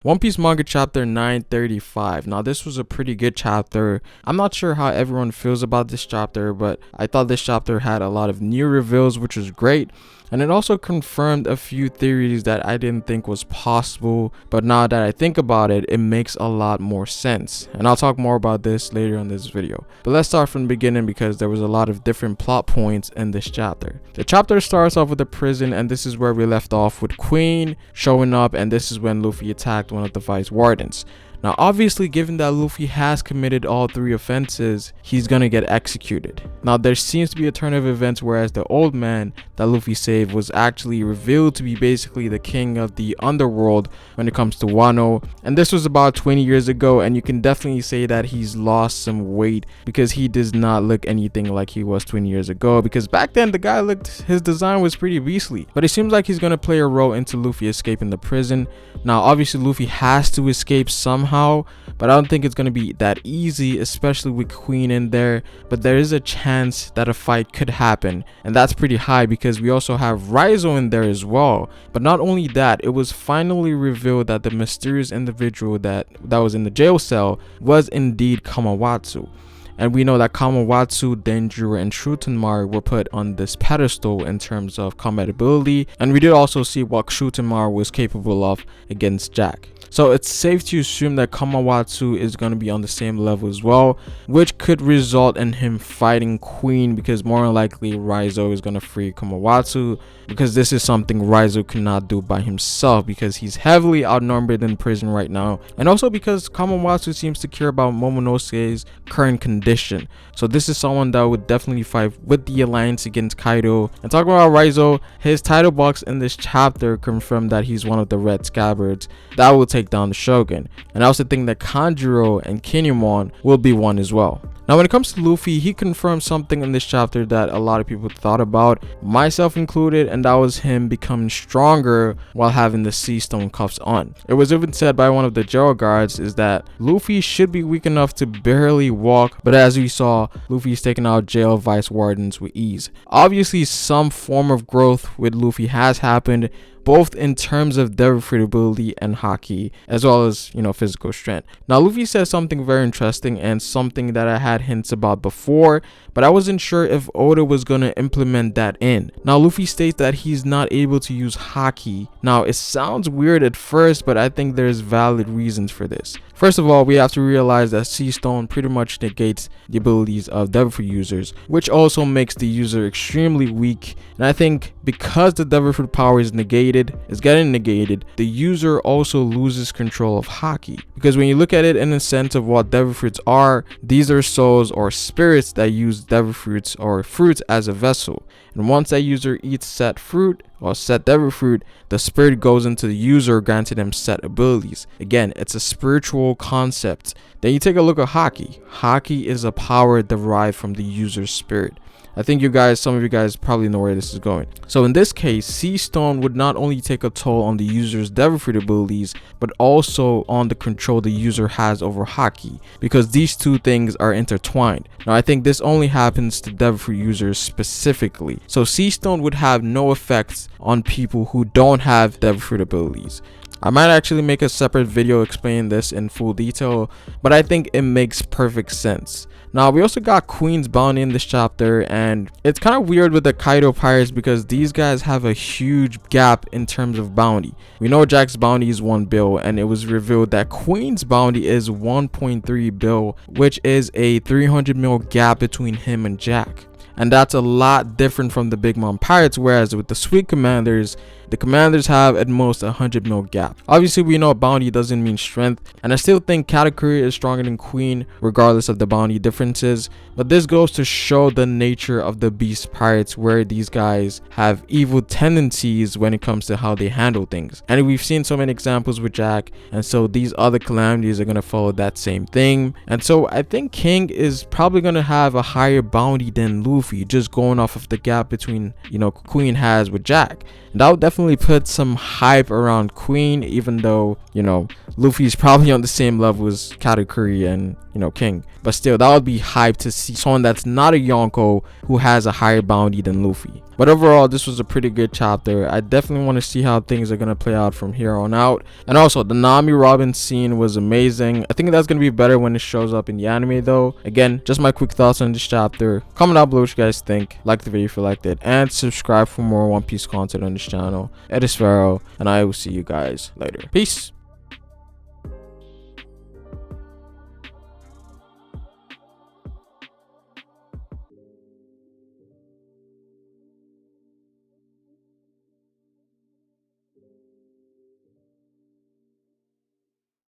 One Piece manga chapter 935. Now this was a pretty good chapter. I'm not sure how everyone feels about this chapter, but I thought this chapter had a lot of new reveals, which was great. And it also confirmed a few theories that I didn't think was possible, but now that I think about it, it makes a lot more sense. And I'll talk more about this later in this video. But let's start from the beginning because there was a lot of different plot points in this chapter. The chapter starts off with the prison, and this is where we left off with Queen showing up, and this is when Luffy attacked one of the vice wardens. Now obviously, given that Luffy has committed all three offenses, he's gonna get executed. Now there seems to be a turn of events whereas the old man that Luffy saved was actually revealed to be basically the king of the underworld when it comes to Wano, and this was about 20 years ago, and you can definitely say that he's lost some weight because he does not look anything like he was 20 years ago, because back then the guy looked, his design was pretty beastly. But it seems like he's gonna play a role into Luffy escaping the prison. Now obviously Luffy has to escape somehow, but I don't think it's going to be that easy, especially with Queen in there. But there is a chance that a fight could happen, and that's pretty high because we also have Raizo in there as well. But not only that, it was finally revealed that the mysterious individual that was in the jail cell was indeed Kamawatsu. And we know that Kamawatsu, Denjiro, and Shutenmaru were put on this pedestal in terms of combat ability, and we did also see what Shutenmaru was capable of against Jack. So it's safe to assume that Kamawatsu is going to be on the same level as well, which could result in him fighting Queen, because more than likely Raizo is going to free Kamawatsu, because this is something Raizo cannot do by himself because he's heavily outnumbered in prison right now, and also because Kamawatsu seems to care about Momonosuke's current condition. So this is someone that would definitely fight with the alliance against Kaido. And talking about Raizo, his title box in this chapter confirmed that he's one of the Red Scabbards that will take down the Shogun, and I also think that Kanjuro and Kinemon will be one as well. Now when it comes to Luffy, he confirmed something in this chapter that a lot of people thought about, myself included, and that was him becoming stronger while having the sea stone cuffs on. It was even said by one of the jail guards is that Luffy should be weak enough to barely walk, but as we saw, Luffy's taking out jail vice wardens with ease. Obviously some form of growth with Luffy has happened, both in terms of devil fruit ability and haki, as well as, physical strength. Now Luffy says something very interesting and something that I had hints about before, but I wasn't sure if Oda was going to implement that in. Now Luffy states that he's not able to use haki. Now it sounds weird at first, but I think there's valid reasons for this. First of all, we have to realize that Sea Stone pretty much negates the abilities of devil fruit users, which also makes the user extremely weak. And I think because the devil fruit power is getting negated, the user also loses control of haki. Because when you look at it in the sense of what devil fruits are, these are souls or spirits that use devil fruits or fruits as a vessel. And once that user eats set fruit or set devil fruit, the spirit goes into the user, granting them set abilities. Again, it's a spiritual concept. Then you take a look at haki. Haki is a power derived from the user's spirit. I think some of you guys probably know where this is going. So in this case, Sea Stone would not only take a toll on the user's devil fruit abilities, but also on the control the user has over haki, because these two things are intertwined. Now I think this only happens to devil fruit users specifically. So Sea Stone would have no effects on people who don't have devil fruit abilities. I might actually make a separate video explaining this in full detail, but I think it makes perfect sense. Now we also got Queen's bounty in this chapter, and it's kind of weird with the Kaido pirates because these guys have a huge gap in terms of bounty. We know Jack's bounty is 1 bill, and it was revealed that Queen's bounty is 1.3 bill, which is a 300 mil gap between him and Jack. And that's a lot different from the Big Mom Pirates, whereas with the Sweet Commanders, the commanders have at most 100 mil gap. Obviously we know bounty doesn't mean strength, and I still think Katakuri is stronger than Queen regardless of the bounty differences, but this goes to show the nature of the Beast Pirates, where these guys have evil tendencies when it comes to how they handle things. And we've seen so many examples with Jack, and so these other calamities are going to follow that same thing. And so I think King is probably going to have a higher bounty than Luffy, just going off of the gap between Queen has with Jack. And that would definitely put some hype around Queen, even though Luffy's probably on the same level as Katakuri and, you know, King. But still, that would be hype to see someone that's not a Yonko who has a higher bounty than Luffy. But overall, this was a pretty good chapter. I definitely want to see how things are going to play out from here on out. And also, the Nami Robin scene was amazing. I think that's going to be better when it shows up in the anime though. Again, just my quick thoughts on this chapter. Comment down below what you guys think. Like the video if you liked it. And subscribe for more One Piece content on this channel. It is Pharaoh, and I will see you guys later. Peace.